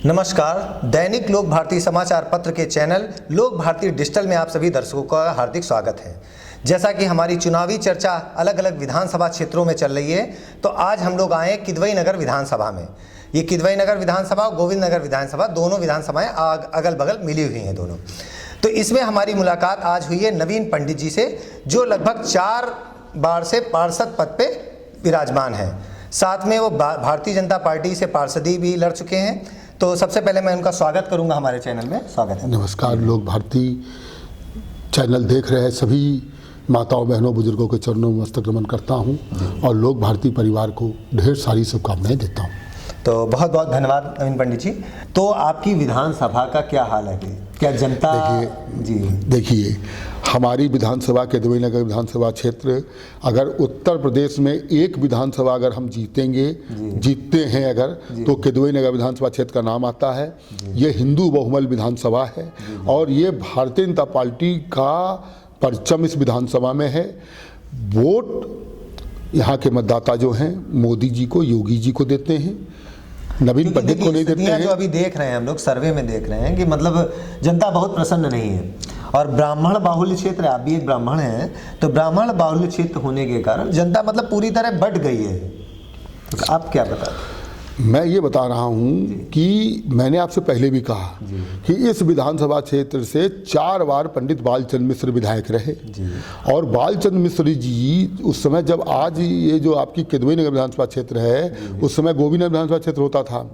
नमस्कार। दैनिक लोक भारती समाचार पत्र के चैनल लोक भारती डिजिटल में आप सभी दर्शकों का हार्दिक स्वागत है। जैसा कि हमारी चुनावी चर्चा अलग अलग विधानसभा क्षेत्रों में चल रही है, तो आज हम लोग आए किदवई नगर विधानसभा में। ये किदवई नगर विधानसभा और गोविंद नगर विधानसभा दोनों विधानसभाएं अगल बगल मिली हुई हैं दोनों। तो इसमें हमारी मुलाकात आज हुई है नवीन पंडित जी से, जो लगभग 4 बार से पार्षद पद पे विराजमान है। साथ में वो भारतीय जनता पार्टी से पार्षदी भी लड़ चुके हैं। तो सबसे पहले मैं उनका स्वागत करूंगा हमारे चैनल में। स्वागत है। नमस्कार। लोक भारती चैनल देख रहे सभी माताओं बहनों बुजुर्गों के चरणों में मस्तक नमन करता हूं और लोक भारती परिवार को ढेर सारी शुभकामनाएं देता हूं। तो बहुत बहुत धन्यवाद नवीन पंडित जी। तो आपकी विधानसभा का क्या हाल है? क्या जनता देखिए हमारी विधानसभा किदवई नगर विधानसभा क्षेत्र, अगर उत्तर प्रदेश में एक विधानसभा अगर हम जीतते हैं अगर, तो किदवई नगर विधानसभा क्षेत्र का नाम आता है। ये हिंदू बहुमल विधानसभा है और ये भारतीय जनता पार्टी का परचम इस विधानसभा में है। वोट यहाँ के मतदाता जो हैं मोदी जी को, योगी जी को देते हैं, नवीन पंडित को नहीं देते हैं। जो अभी देख रहे हैं हम लोग सर्वे में देख रहे हैं कि मतलब जनता बहुत प्रसन्न नहीं है। और ब्राह्मण बाहुल्य क्षेत्र, आप भी एक ब्राह्मण हैं, तो ब्राह्मण बाहुल्य क्षेत्र होने के कारण जनता मतलब पूरी तरह बढ़ गई है। तो आप क्या बता रहे हैं? मैं ये बता रहा हूँ कि मैंने आपसे पहले भी कहा कि इस विधानसभा क्षेत्र से 4 बार पंडित बालचंद्र मिश्र विधायक रहे और बालचंद्र मिश्र जी उस समय, जब आज ये जो आपकी किदवई नगर विधानसभा क्षेत्र है, उस समय गोविंद नगर विधानसभा क्षेत्र होता था।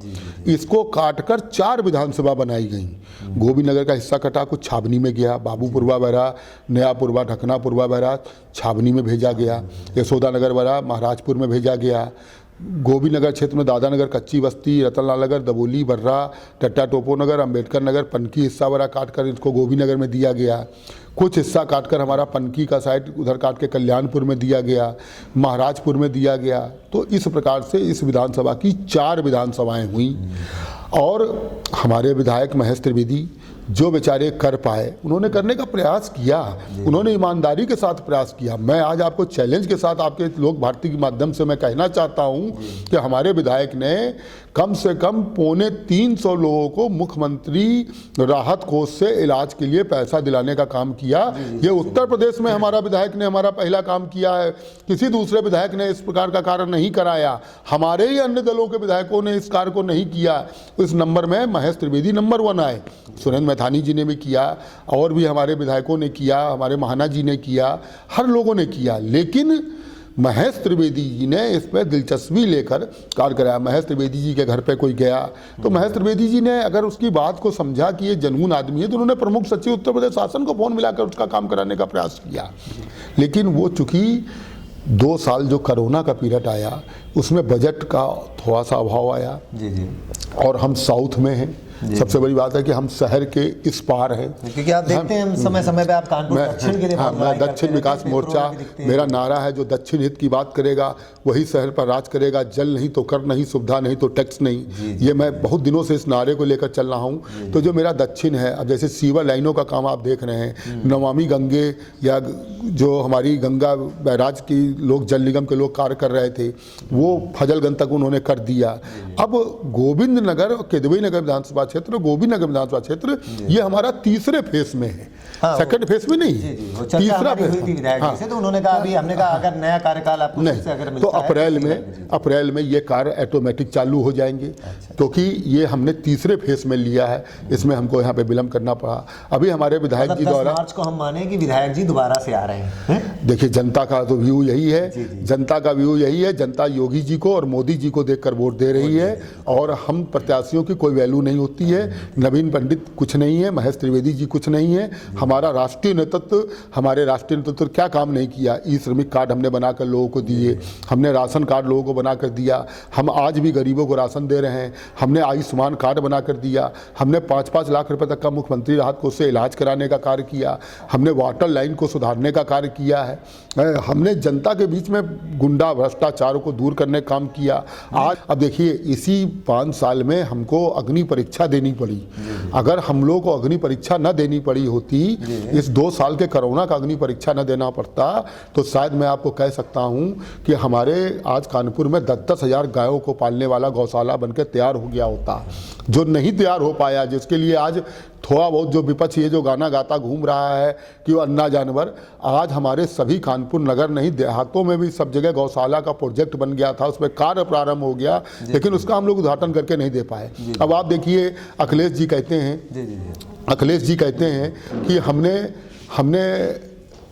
इसको काटकर 4 विधानसभा बनाई गई। गोविंद नगर का हिस्सा कटा, कुछ छावनी में गया, बाबूपुरवा बहरा, नयापुरवा, ढकनापुरवा बहरा छावनी में भेजा गया, यशोदा नगर बहरा महाराजपुर में भेजा गया। गोविंद नगर क्षेत्र में दादानगर, कच्ची बस्ती, रतनलाल नगर, दबोली, बर्रा, टट्टा टोपो नगर, अम्बेडकर नगर, पनकी हिस्सा वाला काटकर इसको गोविंद नगर में दिया गया। कुछ हिस्सा काटकर हमारा पनकी का साइड उधर काट के कल्याणपुर में दिया गया, महाराजपुर में दिया गया। तो इस प्रकार से इस विधानसभा की 4 विधानसभाएं हुई और हमारे विधायक महेश त्रिवेदी जो बेचारे कर पाए, उन्होंने करने का प्रयास किया, उन्होंने ईमानदारी के साथ प्रयास किया। मैं आज आपको चैलेंज के साथ आपके लोक भारती के माध्यम से मैं कहना चाहता हूं कि हमारे विधायक ने कम से कम 350 लोगों को मुख्यमंत्री राहत कोष से इलाज के लिए पैसा दिलाने का काम किया। ये उत्तर प्रदेश में हमारा विधायक ने हमारा पहला काम किया है। किसी दूसरे विधायक ने इस प्रकार का कार्य नहीं कराया। हमारे ही अन्य दलों के विधायकों ने इस कार्य को नहीं किया। इस नंबर में महेश त्रिवेदी नंबर 1 आए। सुरेंद्र मैथानी जी ने भी किया और भी हमारे विधायकों ने किया, हमारे महाना जी ने किया, हर लोगों ने किया। लेकिन महेश त्रिवेदी जी ने इसमें दिलचस्पी लेकर कार्य कराया। महेश त्रिवेदी जी के घर पे कोई गया तो महेश त्रिवेदी जी ने अगर उसकी बात को समझा कि ये जनून आदमी है, तो उन्होंने प्रमुख सचिव उत्तर प्रदेश शासन को फोन मिलाकर उसका काम कराने का प्रयास किया। लेकिन वो चूंकि 2 साल जो कोरोना का पीरियड आया, उसमें बजट का थोड़ा सा अभाव आया और हम साउथ में हैं। सबसे बड़ी बात है कि हम शहर के इस पार हैं, क्योंकि आप देखते हैं समय समय पे आप कानपुर दक्षिण के लिए मैं दक्षिण विकास मोर्चा, मेरा नारा है जो दक्षिण हित की बात करेगा वही शहर पर राज करेगा। जल नहीं तो कर नहीं, सुविधा नहीं तो टैक्स नहीं। ये मैं बहुत दिनों से इस नारे को लेकर चल रहा हूँ। तो जो मेरा दक्षिण है, अब जैसे सीवर लाइनों का काम आप देख रहे हैं, नमामि गंगे या जो हमारी गंगा बैराज की लोग जल निगम के लोग कार्य कर रहे थे, वो फजलगंज तक उन्होंने कर दिया। अब गोविंद नगर और किदवई नगर विधानसभा क्षेत्र, गोविंद नगर विधानसभा क्षेत्र, ये हमारा तीसरे फेज में है। सेकंड फेज में नहीं, तीसरा फेज। तो उन्होंने कहा, अभी हमने कहा अगर नया कार्यकाल आपको अगर मिलता तो अप्रैल में ये कार्य ऑटोमेटिक चालू हो जाएंगे, क्योंकि ये हमने तीसरे फेज में लिया है। इसमें हमको यहाँ पे विलम्ब करना पड़ा। अभी हमारे विधायक जी द्वारा 10 मार्च को हम माने कि विधायक जी दोबारा से आ रहे हैं। देखिए जनता का तो व्यू यही है, जनता का व्यू यही है। जनता योगी जी को और मोदी जी को देखकर वोट दे रही है और हम प्रत्याशियों की कोई वैल्यू नहीं होती है। नवीन पंडित कुछ नहीं है, महेश त्रिवेदी जी कुछ नहीं है। हमारा राष्ट्रीय नेतृत्व, हमारे राष्ट्रीय नेतृत्व क्या काम नहीं किया? ई श्रमिक कार्ड हमने बनाकर लोगों को दिए, हमने राशन कार्ड लोगों को बनाकर दिया, हम आज भी गरीबों को राशन दे रहे हैं। हमने आयुष्मान कार्ड बनाकर दिया, हमने 5-5 लाख रुपए तक का मुख्यमंत्री राहत कोष से इलाज कराने का कार्य किया, हमने वाटर लाइन को सुधारने का कार्य किया है, हमने जनता के बीच में गुंडा भ्रष्टाचार को दूर करने का काम किया। आज अब देखिए इसी 5 साल में हमको अग्नि परीक्षा देनी पड़ी। अगर हम लोग को अग्नि परीक्षा न देनी पड़ी होती इस 2 साल के कोरोना का अग्नि परीक्षा न देना पड़ता तो शायद मैं आपको कह सकता हूं कि हमारे आज कानपुर में 10-10 हज़ार गायों को पालने वाला गौशाला बनकर तैयार हो गया होता। जो नहीं तैयार हो पाया, जिसके लिए आज थोड़ा बहुत जो विपक्ष ये जो गाना गाता घूम रहा है कि वो अन्ना जानवर, आज हमारे सभी कानपुर नगर नहीं देहातों में भी सब जगह गौशाला का प्रोजेक्ट बन गया था, उसमें कार्य प्रारंभ हो गया, लेकिन उसका हम लोग उद्घाटन करके नहीं दे पाए। अब आप देखिए अखिलेश जी कहते हैं कि हमने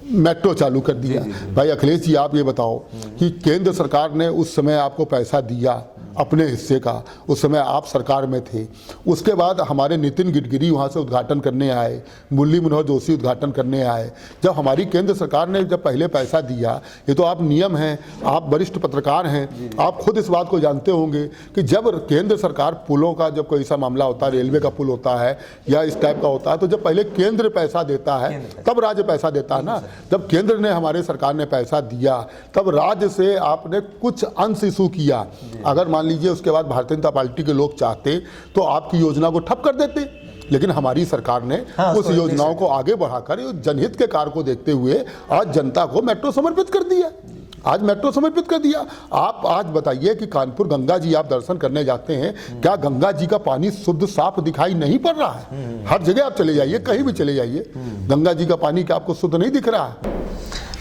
मेट्रो चालू कर दिया। भाई अखिलेश जी आप ये बताओ कि केंद्र सरकार ने उस समय आपको पैसा दिया अपने हिस्से का, उस समय आप सरकार में थे, उसके बाद हमारे नितिन गडकरी वहाँ से उद्घाटन करने आए, मुरली मनोहर जोशी उद्घाटन करने आए। जब हमारी केंद्र सरकार ने जब पहले पैसा दिया, ये तो आप नियम हैं, आप वरिष्ठ पत्रकार हैं, आप खुद इस बात को जानते होंगे कि जब केंद्र सरकार पुलों का जब कोई ऐसा मामला होता है, रेलवे का पुल होता है या इस टाइप का होता है, तो जब पहले केंद्र पैसा देता है तब राज्य पैसा देता है ना। जब केंद्र ने हमारे सरकार ने पैसा दिया तब राज्य से आपने कुछ अंश इशू किया। अगर मान लीजिए उसके बाद भारतीय जनता पार्टी के लोग चाहते तो आपकी योजना को ठप कर देते, लेकिन हमारी सरकार ने उस योजनाओं को आगे बढ़ाकर जनहित के कार्य को देखते हुए आज जनता को मेट्रो समर्पित कर दिया। आप आज बताइए कि कानपुर गंगा जी आप दर्शन करने जाते हैं, क्या गंगा जी का पानी शुद्ध साफ दिखाई नहीं पड़ रहा है? हर जगह आप चले जाइए, कहीं भी चले जाइए, गंगा जी का पानी क्या आपको शुद्ध नहीं दिख रहा है?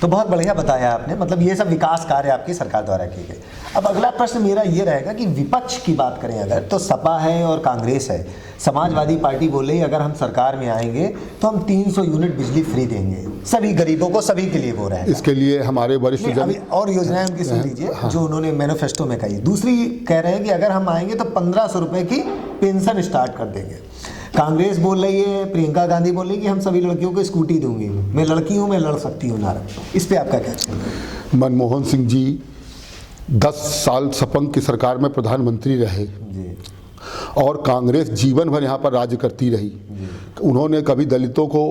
तो बहुत बढ़िया बताया आपने, मतलब ये सब विकास कार्य आपकी सरकार द्वारा किए गए। अब अगला प्रश्न मेरा ये रहेगा कि विपक्ष की बात करें अगर, तो सपा है और कांग्रेस है। समाजवादी पार्टी बोल रही है अगर हम सरकार में आएंगे तो हम 300 यूनिट बिजली फ्री देंगे सभी गरीबों को, सभी के लिए बोल रहे हैं। इसके लिए हमारे वरिष्ठ और योजनाएं उनकी सुन लीजिए जो उन्होंने मैनिफेस्टो में कही। दूसरी कह रहे हैं कि अगर हम आएंगे तो 1500 रुपए की पेंशन स्टार्ट कर देंगे। कांग्रेस बोल रही है, प्रियंका गांधी बोल रही है कि हम सभी लड़कियों को स्कूटी दूंगी, मैं लड़की हूं, मैं लड़ सकती हूँ नारा। इस पे आपका क्या कहना है? मनमोहन सिंह जी 10 साल सपंग की सरकार में प्रधानमंत्री रहे और कांग्रेस जीवन भर यहाँ पर राज्य करती रही। उन्होंने कभी दलितों को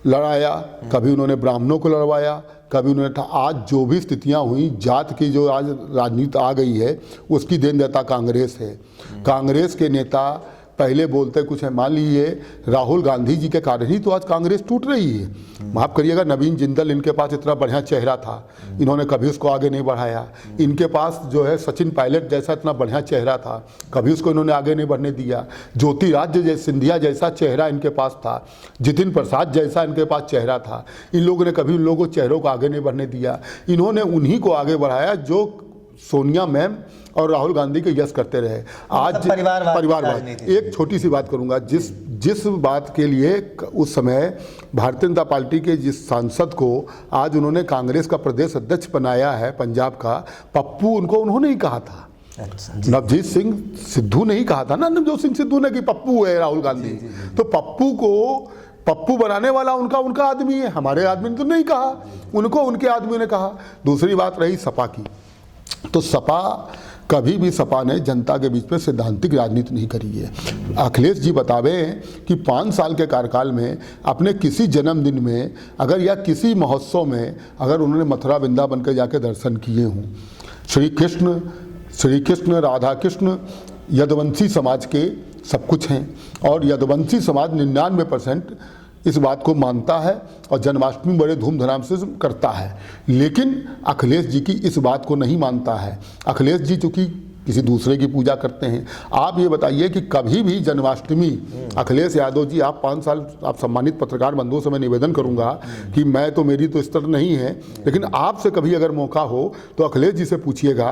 लड़ाया, कभी उन्होंने ब्राह्मणों को लड़वाया, कभी उन्होंने आज जो भी स्थितियां हुई जात की जो आज राजनीति आ गई है उसकी देनदाता कांग्रेस है। कांग्रेस के नेता पहले बोलते कुछ है, मान लीजिए राहुल गांधी जी के कारण ही तो आज कांग्रेस टूट रही है। माफ़ करिएगा, नवीन जिंदल इनके पास इतना बढ़िया चेहरा था, इन्होंने कभी उसको आगे नहीं बढ़ाया। इनके पास जो है सचिन पायलट जैसा इतना बढ़िया चेहरा था, कभी उसको इन्होंने आगे नहीं बढ़ने दिया। ज्योतिरादित्य सिंधिया जैसा चेहरा इनके पास था, जितिन प्रसाद जैसा इनके पास चेहरा था, इन लोगों ने कभी उन लोगों को चेहरों को आगे नहीं बढ़ने दिया। इन्होंने उन्हीं को आगे बढ़ाया जो सोनिया मैम और राहुल गांधी के यश करते रहे। आज परिवारवाद एक छोटी सी बात करूंगा, जिस बात के लिए उस समय भारतीय जनता पार्टी के जिस सांसद को आज उन्होंने कांग्रेस का प्रदेश अध्यक्ष बनाया है पंजाब का, पप्पू, उन्होंने ही कहा था। नवजीत सिंह सिद्धू ने ही कहा था ना, नवजोत सिंह सिद्धू ने कि पप्पू है राहुल गांधी। तो पप्पू को पप्पू बनाने वाला उनका आदमी है, हमारे आदमी ने तो नहीं कहा, उनको उनके आदमी ने कहा। दूसरी बात रही सपा की, तो कभी भी सपा ने जनता के बीच में सिद्धांतिक राजनीति नहीं करी है। अखिलेश जी बतावे कि 5 साल के कार्यकाल में अपने किसी जन्मदिन में अगर या किसी महोत्सव में अगर उन्होंने मथुरा वृंदावन के जाके दर्शन किए हों, श्री कृष्ण राधा कृष्ण यदुवंशी समाज के सब कुछ हैं और यदुवंशी समाज 99% इस बात को मानता है और जन्माष्टमी बड़े धूमधाम से करता है, लेकिन अखिलेश जी की इस बात को नहीं मानता है। अखिलेश जी चूँकि किसी दूसरे की पूजा करते हैं। आप ये बताइए कि कभी भी जन्माष्टमी, अखिलेश यादव जी आप 5 साल आप सम्मानित पत्रकार बंधुओं से मैं निवेदन करूंगा कि मैं तो मेरी तो स्तर नहीं है, लेकिन आपसे कभी अगर मौका हो तो अखिलेश जी से पूछिएगा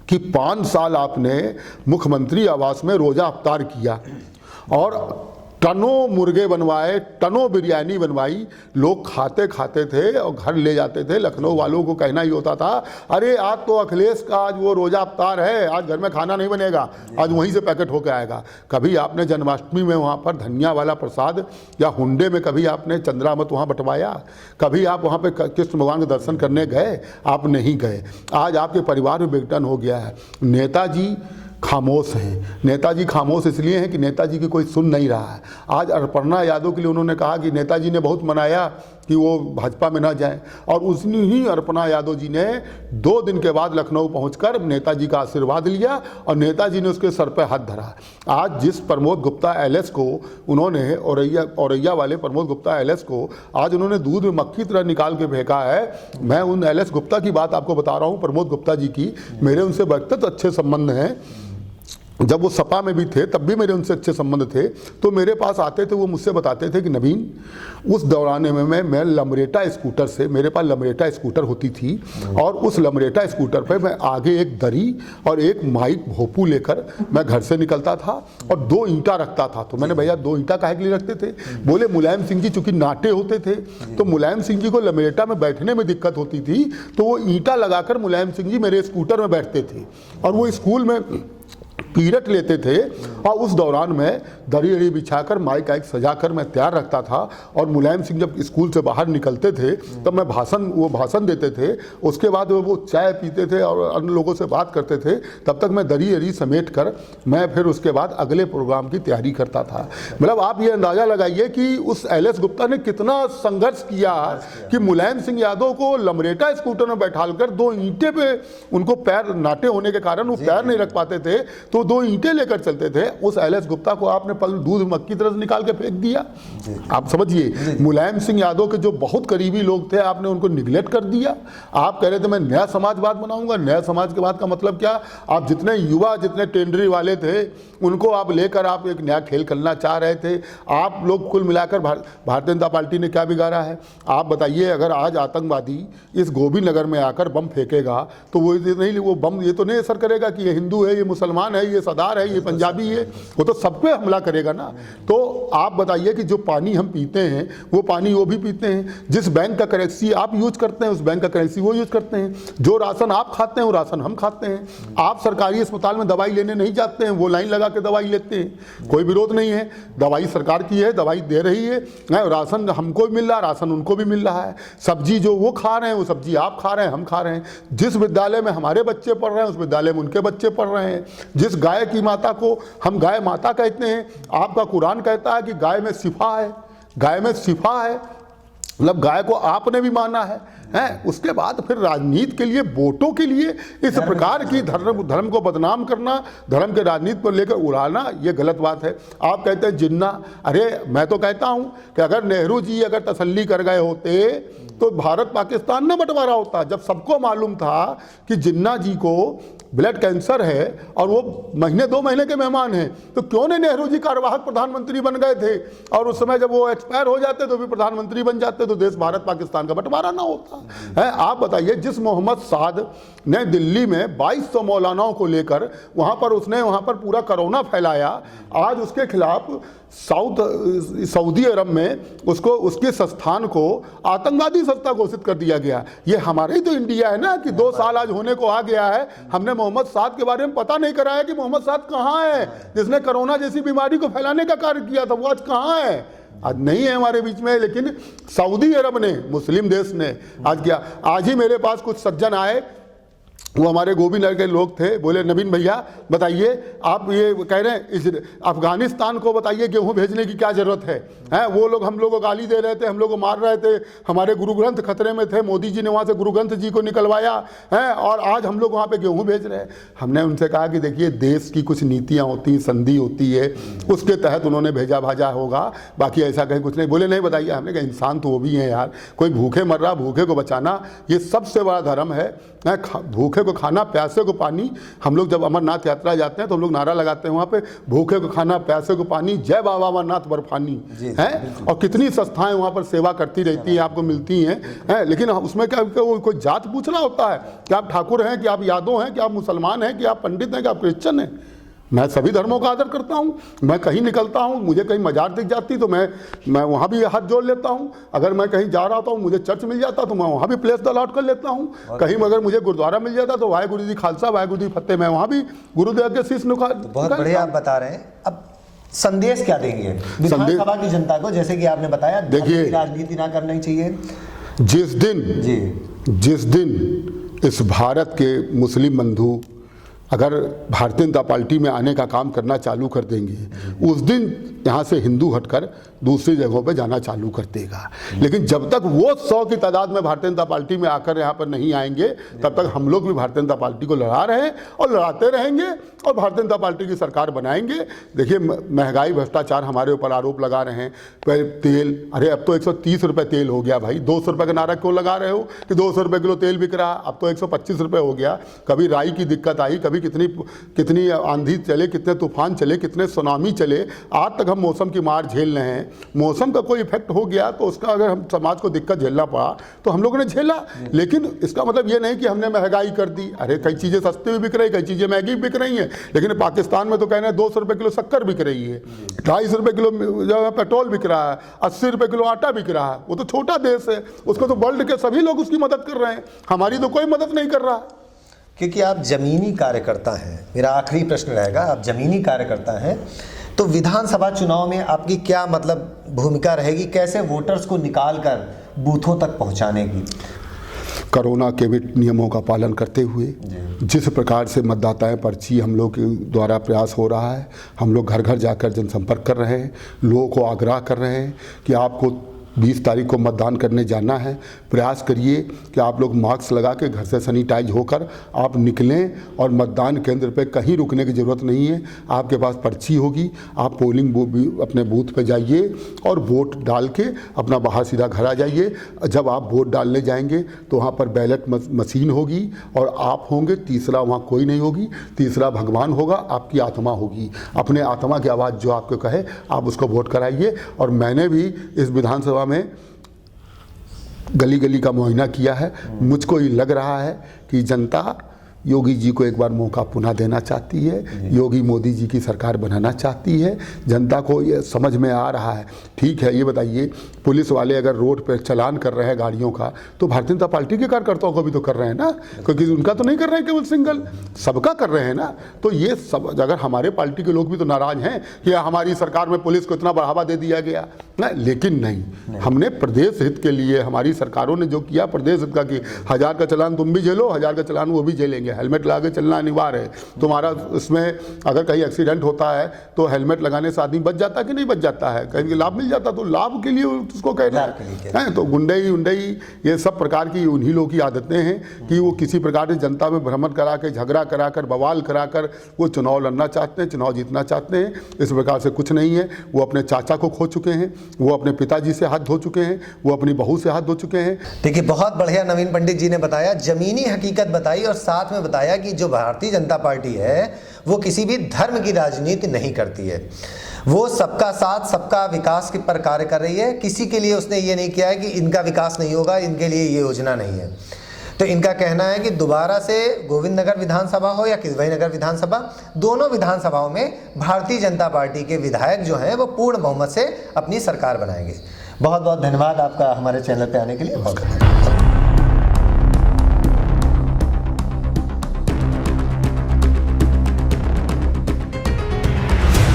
कि 5 साल आपने मुख्यमंत्री आवास में रोजा अफ्तार किया और टनों मुर्गे बनवाए, टनों बिरयानी बनवाई, लोग खाते थे और घर ले जाते थे। लखनऊ वालों को कहना ही होता था, अरे आज तो अखिलेश का आज वो रोजा अफ्तार है, आज घर में खाना नहीं बनेगा, आज वहीं से पैकेट होकर आएगा। कभी आपने जन्माष्टमी में वहाँ पर धनिया वाला प्रसाद या हुंडे में कभी आपने चंद्रामत वहाँ बंटवाया? कभी आप वहाँ पे कृष्ण भगवान के दर्शन करने गए? आप नहीं गए। आज आपके परिवार में विघटन हो गया है। नेताजी खामोश हैं। नेताजी खामोश इसलिए हैं कि नेताजी की कोई सुन नहीं रहा है। आज अपर्णा यादव के लिए उन्होंने कहा कि नेताजी ने बहुत मनाया कि वो भाजपा में ना जाए। और उसी ही अपर्णा यादव जी ने 2 दिन के बाद लखनऊ पहुंचकर नेताजी का आशीर्वाद लिया और नेताजी ने उसके सर पर हाथ धरा। आज जिस प्रमोद गुप्ता एलएस को उन्होंने औरैया वाले प्रमोद गुप्ता एलएस को आज उन्होंने दूध में मक्खी तरह निकाल के फेंका है। मैं उन एलएस गुप्ता की बात आपको बता रहा हूँ, प्रमोद गुप्ता जी की। मेरे उनसे व्यक्तिगत अच्छे संबंध हैं। जब वो सपा में भी थे तब भी मेरे उनसे अच्छे संबंध थे। तो मेरे पास आते थे, वो मुझसे बताते थे कि नवीन, उस दौरान में मैं लमरेटा स्कूटर से, मेरे पास लमरेटा स्कूटर होती थी और उस लमरेटा स्कूटर पे मैं आगे एक दरी और एक माइक भोपू लेकर मैं घर से निकलता था और 2 ईंटा रखता था। तो मैंने, भैया 2 ईंटा काहे के लिए रखते थे? बोले मुलायम सिंह जी चूंकि नाटे होते थे तो मुलायम सिंह जी को लमरेटा में बैठने में दिक्कत होती थी, तो वो ईंटा लगाकर मुलायम सिंह जी मेरे स्कूटर में बैठते थे और वो स्कूल में पीरियड लेते थे। और उस दौरान में दरी अड़ी बिछाकर माइक आइक सजाकर मैं तैयार रखता था और मुलायम सिंह जब स्कूल से बाहर निकलते थे तब मैं भाषण देते थे। उसके बाद वो चाय पीते थे और अन्य लोगों से बात करते थे। तब तक मैं दरी अड़ी समेट कर मैं फिर उसके बाद अगले प्रोग्राम की तैयारी करता था। मतलब आप ये अंदाज़ा लगाइए कि उस एलएस गुप्ता ने कितना संघर्ष किया कि मुलायम सिंह यादव को लमरेटा स्कूटर में बैठाकर 2 ईंटे पे, उनको पैर नाटे होने के कारण वो पैर नहीं रख पाते थे तो 2 ईंटें लेकर चलते थे। उस एलएस गुप्ता को आपने पल दूध मक्की तरह से निकाल के फेंक दिया। आप समझिए, मुलायम सिंह यादव के जो बहुत करीबी लोग थे आपने उनको निगलेक्ट कर दिया। आप कह रहे थे मैं नया समाजवाद बनाऊंगा। नया समाजवाद का मतलब क्या? आप जितने युवा, जितने टेंडरी वाले थे उनको आप लेकर आप एक नया खेल खेलना चाह रहे थे। आप लोग कुल मिलाकर भारतीय जनता पार्टी ने क्या बिगाड़ा है? आप बताइए, अगर आज आतंकवादी इस गोविंद नगर में आकर बम फेंकेगा तो वो बम ये तो नहीं असर करेगा कि ये हिंदू है, ये मुसलमान है, ये सरदार है, ये पंजाबी है। वो तो सब पे हमला करेगा ना। तो आप बताइए कि जो पानी हम पीते हैं वो पानी वो भी पीते हैं। जिस बैंक का करेंसी आप यूज करते हैं उस बैंक का करेंसी वो यूज करते हैं। जो राशन आप खाते हैं वो राशन हम खाते हैं। आप सरकारी अस्पताल में दवाई लेने नहीं जाते हैं, वो लाइन लगा के दवाई लेते हैं। कोई विरोध नहीं है, दवाई सरकार की है, दवाई दे रही है, राशन हमको भी मिल रहा है, राशन उनको भी मिल रहा है। सब्जी जो वो खा रहे हैं वो सब्जी आप खा रहे हैं, हम खा रहे हैं। जिस विद्यालय में हमारे बच्चे पढ़ रहे हैं उस विद्यालय में उनके बच्चे पढ़ रहे हैं। जिस गाय की माता को हम गाय माता कहते हैं, आपका कुरान कहता है कि गाय में शिफा है, गाय में शिफा है। मतलब गाय को आपने भी माना है। उसके बाद फिर राजनीति के लिए, वोटों के लिए इस प्रकार की धर्म को बदनाम करना, धर्म के राजनीति पर लेकर उड़ाना, ये गलत बात है। आप कहते हैं जिन्ना, अरे मैं तो कहता हूं कि अगर नेहरू जी अगर तसल्ली कर गए होते तो भारत पाकिस्तान में बंटवारा होता। जब सबको मालूम था कि जिन्ना जी को ब्लड कैंसर है और वो 2 महीने के मेहमान हैं, तो क्यों नहीं नेहरू जी कार्यवाहक प्रधानमंत्री बन गए थे? और उस समय जब वो एक्सपायर हो जाते तो भी प्रधानमंत्री बन जाते तो देश भारत पाकिस्तान का बंटवारा ना होता है। आप बताइए, जिस मोहम्मद साद ने दिल्ली में 2200 मौलानाओं को लेकर वहाँ पर पूरा कोरोना फैलाया, आज उसके खिलाफ सऊदी अरब में उसके संस्थान को आतंकवादी संस्था घोषित कर दिया गया। ये हमारे ही तो इंडिया है ना कि 2 साल आज होने को आ गया है, हमने मोहम्मद साद के बारे में पता नहीं कराया कि मोहम्मद साद कहाँ है, जिसने कोरोना जैसी बीमारी को फैलाने का कार्य किया था। वो आज कहाँ है? आज नहीं है हमारे बीच में। लेकिन सऊदी अरब ने, मुस्लिम देश ने आज किया। आज ही मेरे पास कुछ सज्जन आए, वो हमारे गोविंद नगर के लोग थे। बोले नवीन भैया बताइए, आप ये कह रहे हैं इस अफगानिस्तान को बताइए गेहूं भेजने की क्या जरूरत है? वो लोग हम लोग को गाली दे रहे थे, हम लोग को मार रहे थे, हमारे गुरु ग्रंथ खतरे में थे, मोदी जी ने वहाँ से गुरु ग्रंथ जी को निकलवाया है और आज हम लोग वहाँ पे गेहूं भेज रहे हैं। हमने उनसे कहा कि देखिए, देश की कुछ नीतियाँ होती हैं, संधि होती है, उसके तहत उन्होंने भेजा भाजा होगा, बाकी ऐसा कहीं कुछ नहीं। बोले नहीं बताइए। हमने कहा इंसान तो वो भी हैं यार, कोई भूखे मर रहा, भूखे को बचाना ये सबसे बड़ा धर्म है। भूखे को खाना, प्यासे को पानी। हम लोग जब अमरनाथ यात्रा जाते हैं तो हम लोग नारा लगाते हैं वहाँ पे, भूखे को खाना, प्यासे को पानी, जय बाबा अमरनाथ बर्फानी है। और कितनी संस्थाएं वहाँ पर सेवा करती रहती हैं, आपको मिलती हैं। लेकिन उसमें क्या कोई जात पूछना होता है कि आप ठाकुर हैं, कि आप यादव हैं, कि आप मुसलमान हैं, कि आप पंडित हैं, कि आप क्रिश्चियन हैं? मैं सभी धर्मों का आदर करता हूँ। मैं कहीं निकलता हूँ, मुझे कहीं मजार दिख जाती तो मैं वहाँ भी हाथ जोड़ लेता हूँ। अगर मैं कहीं जा रहा हूँ, मुझे चर्च मिल जाता तो मैं वहाँ भी प्लेस द लॉर्ड कर लेता हूँ। कहीं अगर मुझे गुरुद्वारा मिल जाता तो वाहे गुरु जी खालसा, वाहे गुरु जी फतेह, मैं वहाँ भी गुरुदेव के शीश नुका। बहुत बढ़िया आप बता रहे हैं। अब संदेश क्या देंगे विधानसभा की जनता को? जैसे कि आपने बताया, देखिए राजनीति ना करनी चाहिए। जिस दिन इस भारत के मुस्लिम बंधु अगर भारतीय जनता पार्टी में आने का काम करना चालू कर देंगे, उस दिन यहाँ से हिंदू हटकर दूसरी जगहों पे जाना चालू कर देगा। लेकिन जब तक वो 100 की तादाद में भारतीय जनता पार्टी में आकर यहाँ पर नहीं आएंगे, तब तक हम लोग भी भारतीय जनता पार्टी को लड़ा रहे हैं और लड़ाते रहेंगे और भारतीय जनता पार्टी की सरकार बनाएंगे। देखिए, महंगाई भ्रष्टाचार हमारे ऊपर आरोप लगा रहे हैं। पहले तेल, अरे अब तो 130 रुपये तेल हो गया भाई, 200 रुपये का नारा क्यों लगा रहे हो कि 200 रुपये किलो तेल बिक रहा, अब तो 125 रुपये हो गया। कभी राई की दिक्कत आई, कभी कितनी आंधी चले, कितने तूफान चले, कितने सुनामी चले, आज तक हम मौसम की मार झेल रहे हैं। मौसम का कोई इफेक्ट हो गया तो उसका अगर हम समाज को दिक्कत झेलना पड़ा तो हम लोगों ने झेला, लेकिन इसका मतलब ये नहीं कि हमने महंगाई कर दी। अरे कई चीज़ें सस्ती भी बिक रही, कई चीज़ें महंगी बिक रही हैं। लेकिन पाकिस्तान में तो कहना है 200 रुपये किलो शक्कर बिक रही है, 250 रुपये किलो जो है पेट्रोल बिक रहा है, 80 रुपये किलो आटा बिक रहा है। वो तो छोटा देश है, उसको तो वर्ल्ड के सभी लोग उसकी मदद कर रहे हैं, हमारी तो कोई मदद नहीं कर रहा। क्योंकि आप जमीनी कार्यकर्ता हैं, मेरा आखिरी प्रश्न रहेगा, आप जमीनी कार्यकर्ता हैं, तो विधानसभा चुनाव में आपकी क्या मतलब भूमिका रहेगी, कैसे वोटर्स को निकाल कर बूथों तक पहुंचाने की? कोरोना के भी नियमों का पालन करते हुए जिस प्रकार से मतदाताएं पर्ची हम लोग के द्वारा प्रयास हो रहा है, हम लोग घर घर जाकर जनसंपर्क कर रहे हैं, लोगों को आग्रह कर रहे हैं कि आपको 20 तारीख को मतदान करने जाना है। प्रयास करिए कि आप लोग मास्क लगा के घर से सैनिटाइज होकर आप निकलें और मतदान केंद्र पे कहीं रुकने की ज़रूरत नहीं है। आपके पास पर्ची होगी, आप पोलिंग अपने बूथ पे जाइए और वोट डाल के अपना बाहर सीधा घर आ जाइए। जब आप वोट डालने जाएंगे तो वहाँ पर बैलेट मशीन होगी और आप होंगे, तीसरा वहाँ कोई नहीं होगी, तीसरा भगवान होगा, आपकी आत्मा होगी। अपने आत्मा की आवाज़ जो आपको कहे आप उसको वोट कराइए। और मैंने भी इस विधानसभा में गली गली का मुआयना किया है। मुझको ये लग रहा है कि जनता योगी जी को एक बार मौका पुनः देना चाहती है, योगी मोदी जी की सरकार बनाना चाहती है। जनता को ये समझ में आ रहा है। ठीक है, ये बताइए, पुलिस वाले अगर रोड पर चालान कर रहे हैं गाड़ियों का, तो भारतीय जनता पार्टी के कार्यकर्ताओं को भी तो कर रहे हैं ना, क्योंकि उनका तो नहीं कर रहे हैं केवल सिंगल, सबका कर रहे हैं ना। तो ये सब अगर हमारे पार्टी के लोग भी तो नाराज़ हैं कि हमारी सरकार में पुलिस को इतना बढ़ावा दे दिया गया ना, लेकिन नहीं, हमने प्रदेश हित के लिए हमारी सरकारों ने जो किया प्रदेश हित का, कि 1000 का चालान तुम भी झेलो, 1000 का चालान वो भी झेलेंगे, हेलमेट लगा के चलना अनिवार्य है। तुम्हारा इसमें अगर कहीं एक्सीडेंट होता है तो हेलमेट लगाने से आदमी बच जाता है कि नहीं बच जाता है, कहीं लाभ मिल जाता, तो लाभ के लिए उसको कहना है। तो गुंडई उंडई ये सब प्रकार की उन्हीं लोगों की आदतें हैं कि वो किसी प्रकार से जनता में भ्रमण करा के, झगड़ा करा कर, बवाल करा कर वो चुनाव लड़ना चाहते हैं, चुनाव जीतना चाहते हैं। इस प्रकार से कुछ नहीं है। वो अपने चाचा को खो चुके हैं, वो अपने पिताजी से हाथ धो चुके हैं, वो अपनी बहू से हाथ धो चुके हैं। देखिए, बहुत बढ़िया नवीन पंडित जी ने बताया, जमीनी हकीकत बताई और साथ में बताया कि जो भारतीय जनता पार्टी है वो किसी भी धर्म की राजनीति नहीं करती है, वो सबका साथ सबका विकास के पर कार्य कर रही है। किसी के लिए उसने ये नहीं किया है कि इनका विकास नहीं होगा, इनके लिए ये योजना नहीं है। तो इनका कहना है कि दोबारा से गोविंद नगर विधानसभा हो या किसवई नगर विधानसभा, दोनों विधानसभाओं में भारतीय जनता पार्टी के विधायक जो हैं वो पूर्ण बहुमत से अपनी सरकार बनाएंगे। बहुत बहुत धन्यवाद आपका हमारे चैनल पे आने के लिए। बहुत